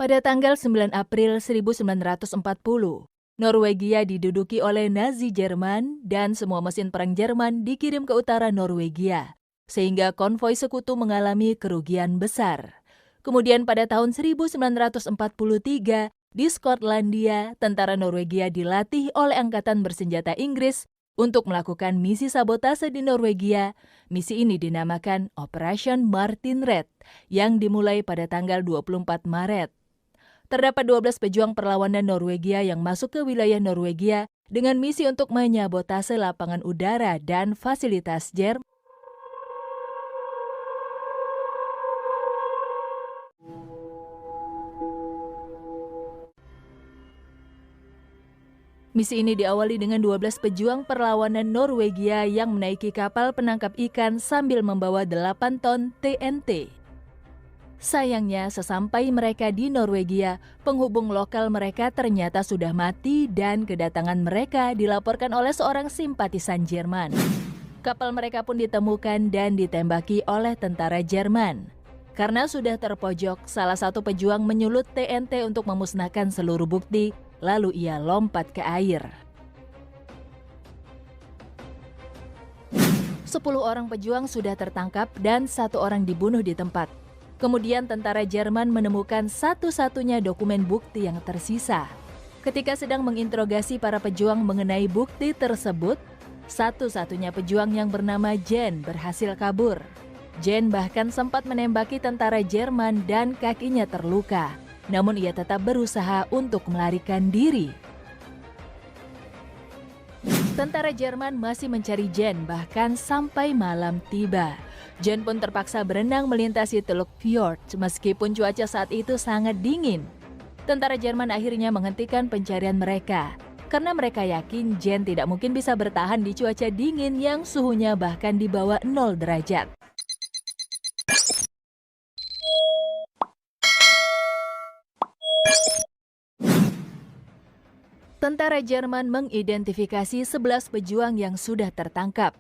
Pada tanggal 9 April 1940, Norwegia diduduki oleh Nazi Jerman dan semua mesin perang Jerman dikirim ke utara Norwegia, sehingga konvoi sekutu mengalami kerugian besar. Kemudian pada tahun 1943, di Skotlandia, tentara Norwegia dilatih oleh Angkatan Bersenjata Inggris untuk melakukan misi sabotase di Norwegia. Misi ini dinamakan Operation Martin Red, yang dimulai pada tanggal 24 Maret. Terdapat 12 pejuang perlawanan Norwegia yang masuk ke wilayah Norwegia dengan misi untuk menyabotase lapangan udara dan fasilitas Jerman. Misi ini diawali dengan 12 pejuang perlawanan Norwegia yang menaiki kapal penangkap ikan sambil membawa 8 ton TNT. Sayangnya, sesampai mereka di Norwegia, penghubung lokal mereka ternyata sudah mati dan kedatangan mereka dilaporkan oleh seorang simpatisan Jerman. Kapal mereka pun ditemukan dan ditembaki oleh tentara Jerman. Karena sudah terpojok, salah satu pejuang menyulut TNT untuk memusnahkan seluruh bukti, lalu ia lompat ke air. 10 orang pejuang sudah tertangkap dan 1 orang dibunuh di tempat. Kemudian tentara Jerman menemukan satu-satunya dokumen bukti yang tersisa. Ketika sedang menginterogasi para pejuang mengenai bukti tersebut, satu-satunya pejuang yang bernama Jen berhasil kabur. Jen bahkan sempat menembaki tentara Jerman dan kakinya terluka. Namun ia tetap berusaha untuk melarikan diri. Tentara Jerman masih mencari Jen bahkan sampai malam tiba. Jen pun terpaksa berenang melintasi Teluk Fjord meskipun cuaca saat itu sangat dingin. Tentara Jerman akhirnya menghentikan pencarian mereka karena mereka yakin Jen tidak mungkin bisa bertahan di cuaca dingin yang suhunya bahkan di bawah 0 derajat. Tentara Jerman mengidentifikasi 11 pejuang yang sudah tertangkap.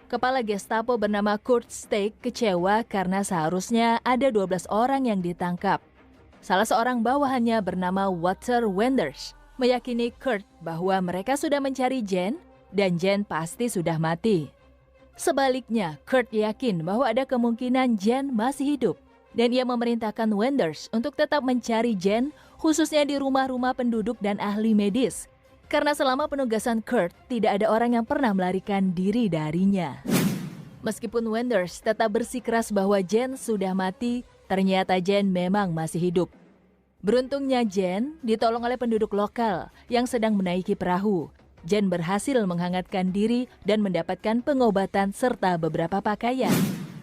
Kepala Gestapo bernama Kurt Steig kecewa karena seharusnya ada 12 orang yang ditangkap. Salah seorang bawahannya bernama Walter Wenders meyakini Kurt bahwa mereka sudah mencari Jen dan Jen pasti sudah mati. Sebaliknya, Kurt yakin bahwa ada kemungkinan Jen masih hidup dan ia memerintahkan Wenders untuk tetap mencari Jen khususnya di rumah-rumah penduduk dan ahli medis. Karena selama penugasan Kurt, tidak ada orang yang pernah melarikan diri darinya. Meskipun Wenders tetap bersikeras bahwa Jen sudah mati, ternyata Jen memang masih hidup. Beruntungnya Jen ditolong oleh penduduk lokal yang sedang menaiki perahu. Jen berhasil menghangatkan diri dan mendapatkan pengobatan serta beberapa pakaian.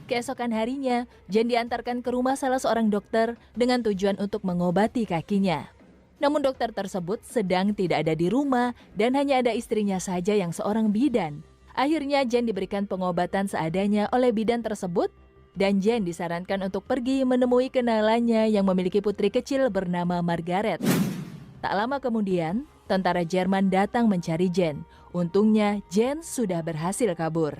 Keesokan harinya, Jen diantarkan ke rumah salah seorang dokter dengan tujuan untuk mengobati kakinya. Namun dokter tersebut sedang tidak ada di rumah dan hanya ada istrinya saja yang seorang bidan. Akhirnya Jen diberikan pengobatan seadanya oleh bidan tersebut dan Jen disarankan untuk pergi menemui kenalannya yang memiliki putri kecil bernama Margaret. Tak lama kemudian, tentara Jerman datang mencari Jen. Untungnya Jen sudah berhasil kabur.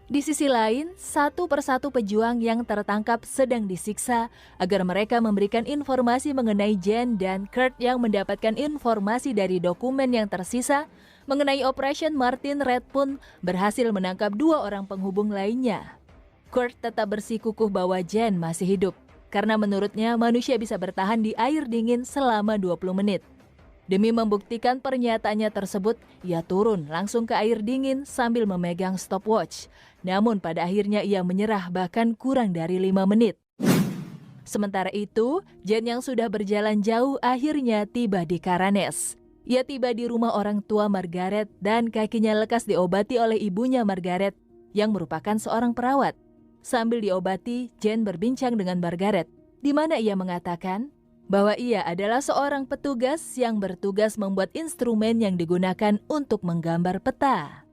Di sisi lain, satu persatu pejuang yang tertangkap sedang disiksa agar mereka memberikan informasi mengenai Jen dan Kurt yang mendapatkan informasi dari dokumen yang tersisa mengenai Operation Martin Red pun berhasil menangkap 2 orang penghubung lainnya. Kurt tetap bersikukuh bahwa Jen masih hidup karena menurutnya manusia bisa bertahan di air dingin selama 20 menit. Demi membuktikan pernyataannya tersebut, ia turun langsung ke air dingin sambil memegang stopwatch. Namun pada akhirnya ia menyerah bahkan kurang dari 5 menit. Sementara itu, Jen yang sudah berjalan jauh akhirnya tiba di Karanes. Ia tiba di rumah orang tua Margaret dan kakinya lekas diobati oleh ibunya Margaret yang merupakan seorang perawat. Sambil diobati, Jen berbincang dengan Margaret, di mana ia mengatakan bahwa ia adalah seorang petugas yang bertugas membuat instrumen yang digunakan untuk menggambar peta.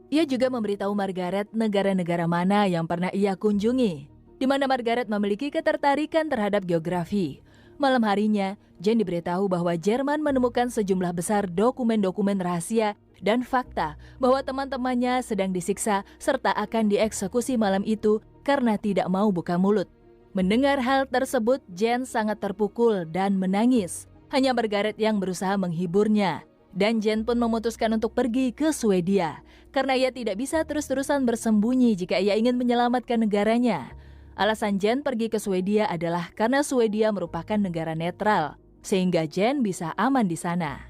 Ia juga memberitahu Margaret negara-negara mana yang pernah ia kunjungi, di mana Margaret memiliki ketertarikan terhadap geografi. Malam harinya, Jen diberitahu bahwa Jerman menemukan sejumlah besar dokumen-dokumen rahasia dan fakta bahwa teman-temannya sedang disiksa serta akan dieksekusi malam itu karena tidak mau buka mulut. Mendengar hal tersebut, Jen sangat terpukul dan menangis. Hanya Margaret yang berusaha menghiburnya. Dan Jen pun memutuskan untuk pergi ke Swedia. Karena ia tidak bisa terus-terusan bersembunyi jika ia ingin menyelamatkan negaranya. Alasan Jen pergi ke Swedia adalah karena Swedia merupakan negara netral, sehingga Jen bisa aman di sana.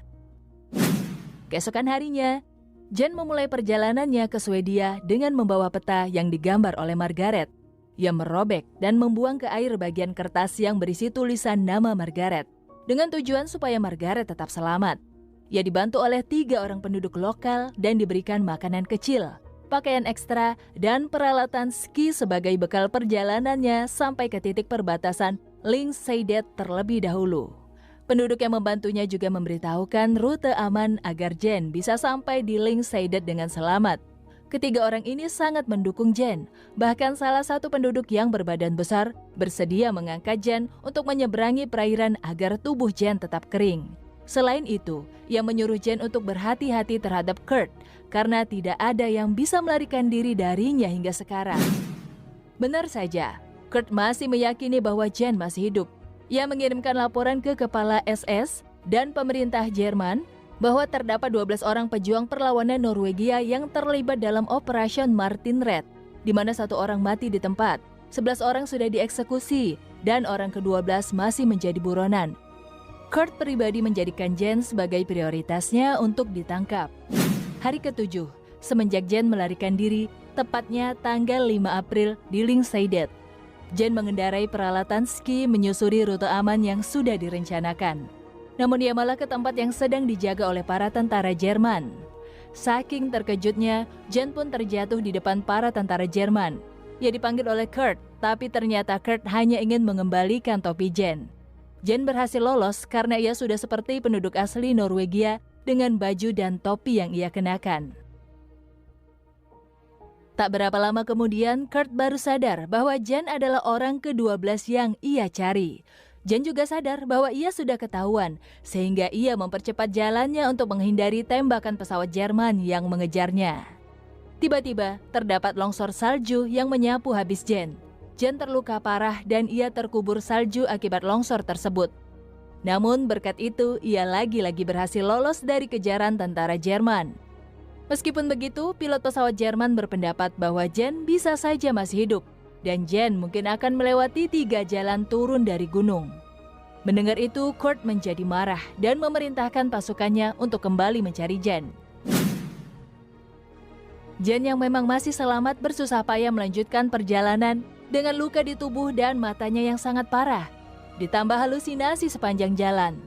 Keesokan harinya, Jen memulai perjalanannya ke Swedia dengan membawa peta yang digambar oleh Margaret. Ia merobek dan membuang ke air bagian kertas yang berisi tulisan nama Margaret, dengan tujuan supaya Margaret tetap selamat. Ia dibantu oleh 3 orang penduduk lokal dan diberikan makanan kecil, pakaian ekstra, dan peralatan ski sebagai bekal perjalanannya sampai ke titik perbatasan Lyngseidet terlebih dahulu. Penduduk yang membantunya juga memberitahukan rute aman agar Jen bisa sampai di Lyngseidet dengan selamat. Ketiga orang ini sangat mendukung Jen. Bahkan salah satu penduduk yang berbadan besar bersedia mengangkat Jen untuk menyeberangi perairan agar tubuh Jen tetap kering. Selain itu, ia menyuruh Jen untuk berhati-hati terhadap Kurt karena tidak ada yang bisa melarikan diri darinya hingga sekarang. Benar saja, Kurt masih meyakini bahwa Jen masih hidup. Ia mengirimkan laporan ke kepala SS dan pemerintah Jerman bahwa terdapat 12 orang pejuang perlawanan Norwegia yang terlibat dalam Operation Martin Red, di mana 1 orang mati di tempat, 11 orang sudah dieksekusi, dan orang ke-12 masih menjadi buronan. Kurt pribadi menjadikan Jen sebagai prioritasnya untuk ditangkap. Hari ke-7, semenjak Jen melarikan diri, tepatnya tanggal 5 April di Lyngseidet. Jen mengendarai peralatan ski menyusuri rute aman yang sudah direncanakan. Namun ia malah ke tempat yang sedang dijaga oleh para tentara Jerman. Saking terkejutnya, Jen pun terjatuh di depan para tentara Jerman. Ia dipanggil oleh Kurt, tapi ternyata Kurt hanya ingin mengembalikan topi Jen. Jen berhasil lolos karena ia sudah seperti penduduk asli Norwegia dengan baju dan topi yang ia kenakan. Tak berapa lama kemudian, Kurt baru sadar bahwa Jen adalah orang ke-12 yang ia cari. Jen juga sadar bahwa ia sudah ketahuan, sehingga ia mempercepat jalannya untuk menghindari tembakan pesawat Jerman yang mengejarnya. Tiba-tiba, terdapat longsor salju yang menyapu habis Jen. Jen terluka parah dan ia terkubur salju akibat longsor tersebut. Namun berkat itu, ia lagi-lagi berhasil lolos dari kejaran tentara Jerman. Meskipun begitu, pilot pesawat Jerman berpendapat bahwa Jen bisa saja masih hidup, dan Jen mungkin akan melewati 3 jalan turun dari gunung. Mendengar itu, Kurt menjadi marah dan memerintahkan pasukannya untuk kembali mencari Jen. Jen yang memang masih selamat bersusah payah melanjutkan perjalanan dengan luka di tubuh dan matanya yang sangat parah, ditambah halusinasi sepanjang jalan.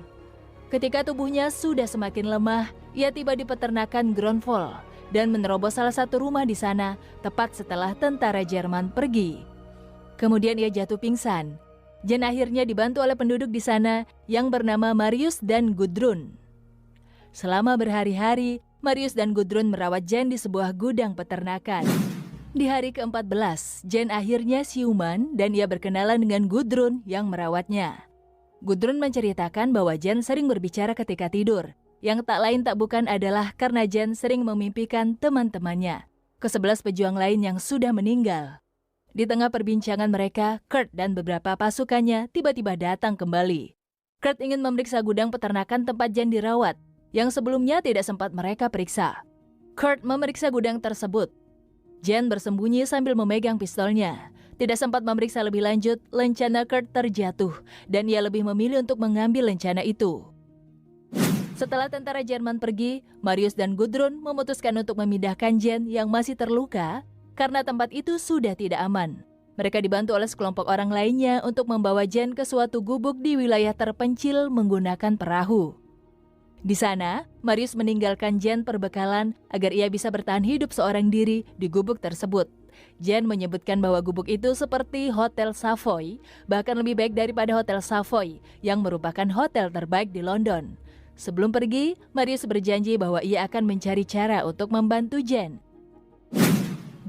Ketika tubuhnya sudah semakin lemah, ia tiba di peternakan Gronvoll dan menerobos salah satu rumah di sana tepat setelah tentara Jerman pergi. Kemudian ia jatuh pingsan. Jen akhirnya dibantu oleh penduduk di sana yang bernama Marius dan Gudrun. Selama berhari-hari, Marius dan Gudrun merawat Jen di sebuah gudang peternakan. Di hari ke-14, Jen akhirnya siuman dan ia berkenalan dengan Gudrun yang merawatnya. Gudrun menceritakan bahwa Jen sering berbicara ketika tidur, yang tak lain tak bukan adalah karena Jen sering memimpikan teman-temannya, ke-11 pejuang lain yang sudah meninggal. Di tengah perbincangan mereka, Kurt dan beberapa pasukannya tiba-tiba datang kembali. Kurt ingin memeriksa gudang peternakan tempat Jen dirawat, yang sebelumnya tidak sempat mereka periksa. Kurt memeriksa gudang tersebut. Jen bersembunyi sambil memegang pistolnya. Tidak sempat memeriksa lebih lanjut, lencana Kurt terjatuh, dan ia lebih memilih untuk mengambil lencana itu. Setelah tentara Jerman pergi, Marius dan Gudrun memutuskan untuk memindahkan Jen yang masih terluka karena tempat itu sudah tidak aman. Mereka dibantu oleh sekelompok orang lainnya untuk membawa Jen ke suatu gubuk di wilayah terpencil menggunakan perahu. Di sana, Marius meninggalkan Jen perbekalan agar ia bisa bertahan hidup seorang diri di gubuk tersebut. Jen menyebutkan bahwa gubuk itu seperti Hotel Savoy, bahkan lebih baik daripada Hotel Savoy yang merupakan hotel terbaik di London. Sebelum pergi, Marius berjanji bahwa ia akan mencari cara untuk membantu Jen.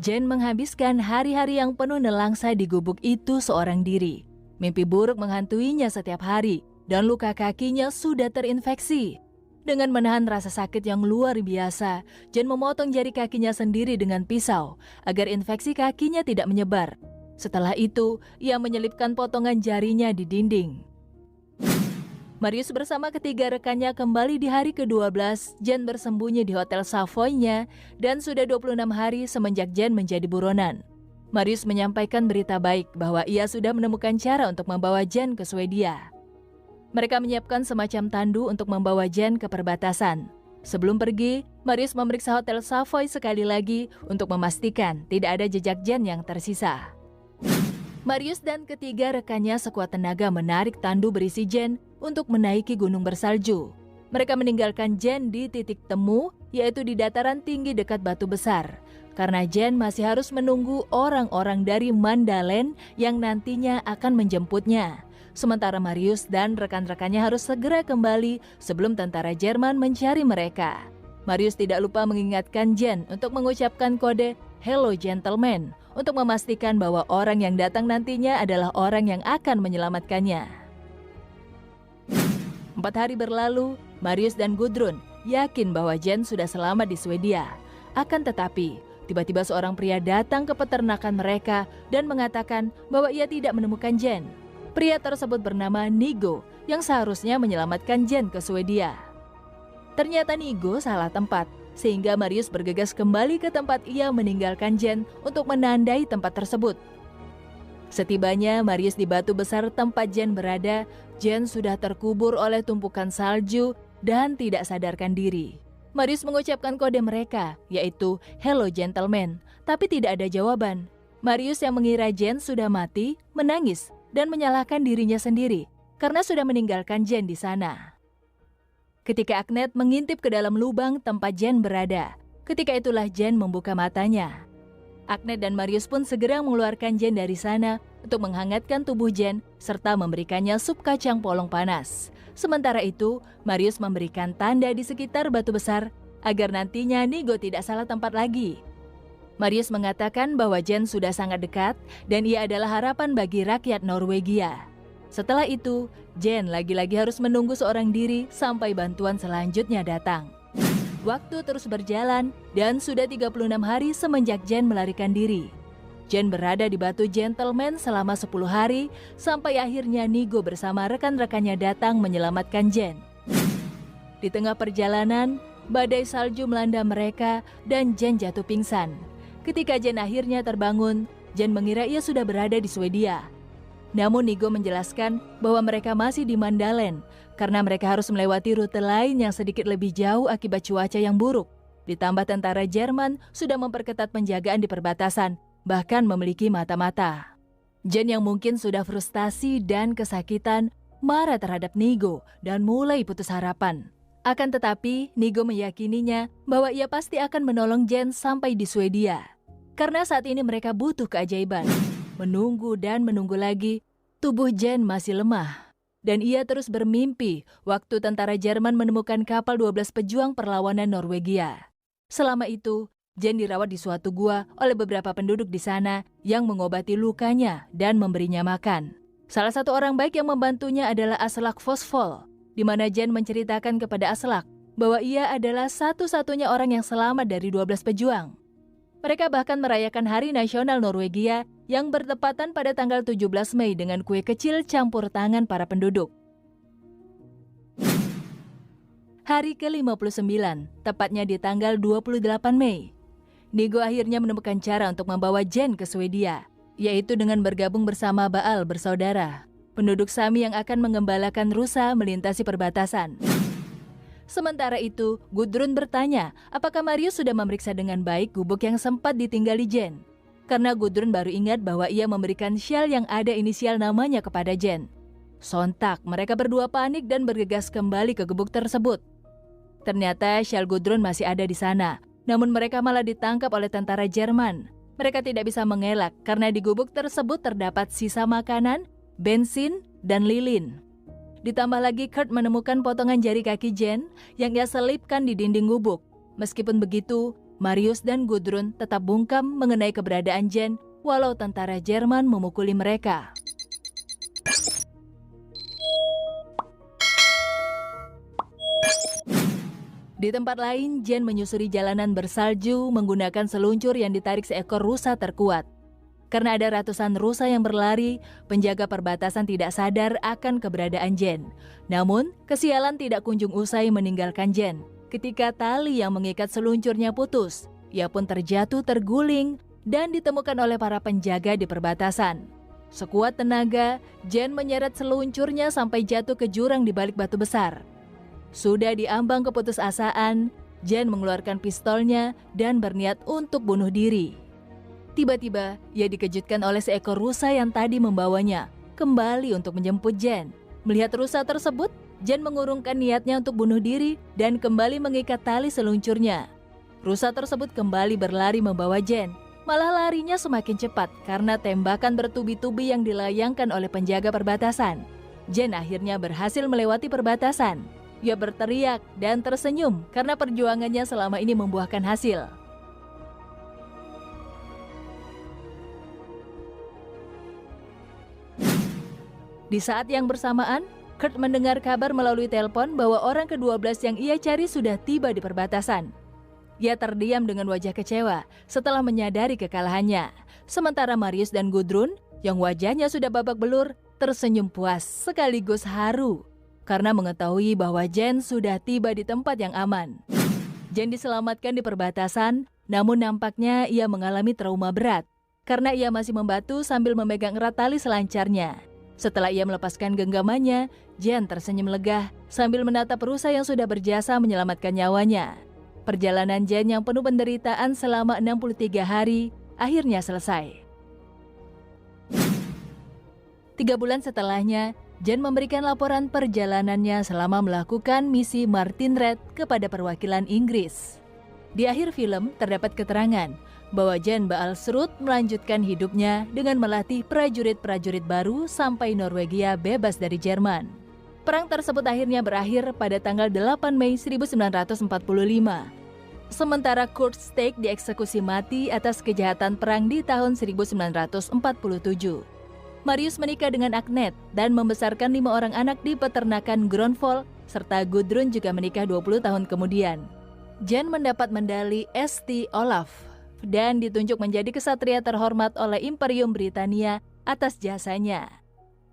Jen menghabiskan hari-hari yang penuh nelangsa di gubuk itu seorang diri. Mimpi buruk menghantuinya setiap hari dan luka kakinya sudah terinfeksi. Dengan menahan rasa sakit yang luar biasa, Jen memotong jari kakinya sendiri dengan pisau agar infeksi kakinya tidak menyebar. Setelah itu, ia menyelipkan potongan jarinya di dinding. Marius bersama ketiga rekannya kembali di hari ke-12. Jen bersembunyi di Hotel Savoy-nya dan sudah 26 hari semenjak Jen menjadi buronan. Marius menyampaikan berita baik bahwa ia sudah menemukan cara untuk membawa Jen ke Swedia. Mereka menyiapkan semacam tandu untuk membawa Jen ke perbatasan. Sebelum pergi, Marius memeriksa Hotel Savoy sekali lagi untuk memastikan tidak ada jejak Jen yang tersisa. Marius dan ketiga rekannya sekuat tenaga menarik tandu berisi Jen untuk menaiki gunung bersalju. Mereka meninggalkan Jen di titik temu, yaitu di dataran tinggi dekat batu besar. Karena Jen masih harus menunggu orang-orang dari Mandalen yang nantinya akan menjemputnya. Sementara Marius dan rekan-rekannya harus segera kembali sebelum tentara Jerman mencari mereka. Marius tidak lupa mengingatkan Jen untuk mengucapkan kode "Hello Gentleman" untuk memastikan bahwa orang yang datang nantinya adalah orang yang akan menyelamatkannya. 4 hari berlalu, Marius dan Gudrun yakin bahwa Jen sudah selamat di Swedia. Akan tetapi, tiba-tiba seorang pria datang ke peternakan mereka dan mengatakan bahwa ia tidak menemukan Jen. Pria tersebut bernama Nigo yang seharusnya menyelamatkan Jen ke Swedia. Ternyata Nigo salah tempat, sehingga Marius bergegas kembali ke tempat ia meninggalkan Jen untuk menandai tempat tersebut. Setibanya Marius di batu besar tempat Jen berada, Jen sudah terkubur oleh tumpukan salju dan tidak sadarkan diri. Marius mengucapkan kode mereka, yaitu "Hello Gentleman", tapi tidak ada jawaban. Marius yang mengira Jen sudah mati, menangis dan menyalahkan dirinya sendiri karena sudah meninggalkan Jen di sana. Ketika Agnes mengintip ke dalam lubang tempat Jen berada, ketika itulah Jen membuka matanya. Agnes dan Marius pun segera mengeluarkan Jen dari sana untuk menghangatkan tubuh Jen serta memberikannya sup kacang polong panas. Sementara itu, Marius memberikan tanda di sekitar batu besar agar nantinya Nigo tidak salah tempat lagi. Marius mengatakan bahwa Jen sudah sangat dekat dan ia adalah harapan bagi rakyat Norwegia. Setelah itu, Jen lagi-lagi harus menunggu seorang diri sampai bantuan selanjutnya datang. Waktu terus berjalan dan sudah 36 hari semenjak Jen melarikan diri. Jen berada di batu Gentleman selama 10 hari sampai akhirnya Nigo bersama rekan-rekannya datang menyelamatkan Jen. Di tengah perjalanan, badai salju melanda mereka dan Jen jatuh pingsan. Ketika Jen akhirnya terbangun, Jen mengira ia sudah berada di Swedia. Namun Nigo menjelaskan bahwa mereka masih di Mandalen karena mereka harus melewati rute lain yang sedikit lebih jauh akibat cuaca yang buruk. Ditambah tentara Jerman sudah memperketat penjagaan di perbatasan, bahkan memiliki mata-mata. Jen yang mungkin sudah frustasi dan kesakitan, marah terhadap Nigo dan mulai putus harapan. Akan tetapi, Nigo meyakininya bahwa ia pasti akan menolong Jen sampai di Swedia. Karena saat ini mereka butuh keajaiban. Menunggu dan menunggu lagi, tubuh Jen masih lemah. Dan ia terus bermimpi waktu tentara Jerman menemukan kapal 12 pejuang perlawanan Norwegia. Selama itu, Jen dirawat di suatu gua oleh beberapa penduduk di sana yang mengobati lukanya dan memberinya makan. Salah satu orang baik yang membantunya adalah Aslak Fosfol, di mana Jen menceritakan kepada Aslak bahwa ia adalah satu-satunya orang yang selamat dari 12 pejuang. Mereka bahkan merayakan Hari Nasional Norwegia yang bertepatan pada tanggal 17 Mei dengan kue kecil campur tangan para penduduk. Hari ke-59, tepatnya di tanggal 28 Mei. Nigo akhirnya menemukan cara untuk membawa Jen ke Swedia, yaitu dengan bergabung bersama Baal bersaudara, penduduk Sami yang akan mengembalakan rusa melintasi perbatasan. Sementara itu, Gudrun bertanya apakah Marius sudah memeriksa dengan baik gubuk yang sempat ditinggali Jen. Karena Gudrun baru ingat bahwa ia memberikan syal yang ada inisial namanya kepada Jen. Sontak, mereka berdua panik dan bergegas kembali ke gubuk tersebut. Ternyata syal Gudrun masih ada di sana, namun mereka malah ditangkap oleh tentara Jerman. Mereka tidak bisa mengelak karena di gubuk tersebut terdapat sisa makanan, bensin, dan lilin. Ditambah lagi Kurt menemukan potongan jari kaki Jen yang ia selipkan di dinding gubuk. Meskipun begitu, Marius dan Gudrun tetap bungkam mengenai keberadaan Jen walau tentara Jerman memukuli mereka. Di tempat lain, Jen menyusuri jalanan bersalju menggunakan seluncur yang ditarik seekor rusa terkuat. Karena ada ratusan rusa yang berlari, penjaga perbatasan tidak sadar akan keberadaan Jen. Namun, kesialan tidak kunjung usai meninggalkan Jen. Ketika tali yang mengikat seluncurnya putus, ia pun terjatuh terguling dan ditemukan oleh para penjaga di perbatasan. Sekuat tenaga, Jen menyeret seluncurnya sampai jatuh ke jurang di balik batu besar. Sudah diambang keputusasaan, Jen mengeluarkan pistolnya dan berniat untuk bunuh diri. Tiba-tiba, ia dikejutkan oleh seekor rusa yang tadi membawanya, kembali untuk menjemput Jen. Melihat rusa tersebut, Jen mengurungkan niatnya untuk bunuh diri dan kembali mengikat tali seluncurnya. Rusa tersebut kembali berlari membawa Jen. Malah larinya semakin cepat karena tembakan bertubi-tubi yang dilayangkan oleh penjaga perbatasan. Jen akhirnya berhasil melewati perbatasan. Ia berteriak dan tersenyum karena perjuangannya selama ini membuahkan hasil. Di saat yang bersamaan, Kurt mendengar kabar melalui telepon bahwa orang ke-12 yang ia cari sudah tiba di perbatasan. Ia terdiam dengan wajah kecewa setelah menyadari kekalahannya. Sementara Marius dan Gudrun, yang wajahnya sudah babak belur, tersenyum puas sekaligus haru karena mengetahui bahwa Jen sudah tiba di tempat yang aman. Jen diselamatkan di perbatasan, namun nampaknya ia mengalami trauma berat karena ia masih membatu sambil memegang erat tali selancarnya. Setelah ia melepaskan genggamannya, Jen tersenyum lega sambil menatap rusa yang sudah berjasa menyelamatkan nyawanya. Perjalanan Jen yang penuh penderitaan selama 63 hari akhirnya selesai. 3 bulan setelahnya, Jen memberikan laporan perjalanannya selama melakukan misi Martin Red kepada perwakilan Inggris. Di akhir film terdapat keterangan bahwa Jen Baalsrud melanjutkan hidupnya dengan melatih prajurit-prajurit baru sampai Norwegia bebas dari Jerman. Perang tersebut akhirnya berakhir pada tanggal 8 Mei 1945. Sementara Kurt Steig dieksekusi mati atas kejahatan perang di tahun 1947. Marius menikah dengan Agnet dan membesarkan 5 orang anak di peternakan Gronvoll, serta Gudrun juga menikah 20 tahun kemudian. Jen mendapat medali St. Olaf dan ditunjuk menjadi kesatria terhormat oleh Imperium Britania atas jasanya.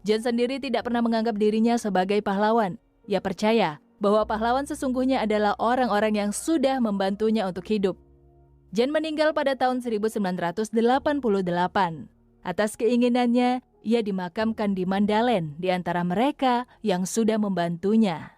Jen sendiri tidak pernah menganggap dirinya sebagai pahlawan. Ia percaya bahwa pahlawan sesungguhnya adalah orang-orang yang sudah membantunya untuk hidup. Jen meninggal pada tahun 1988. Atas keinginannya, ia dimakamkan di Mandalen di antara mereka yang sudah membantunya.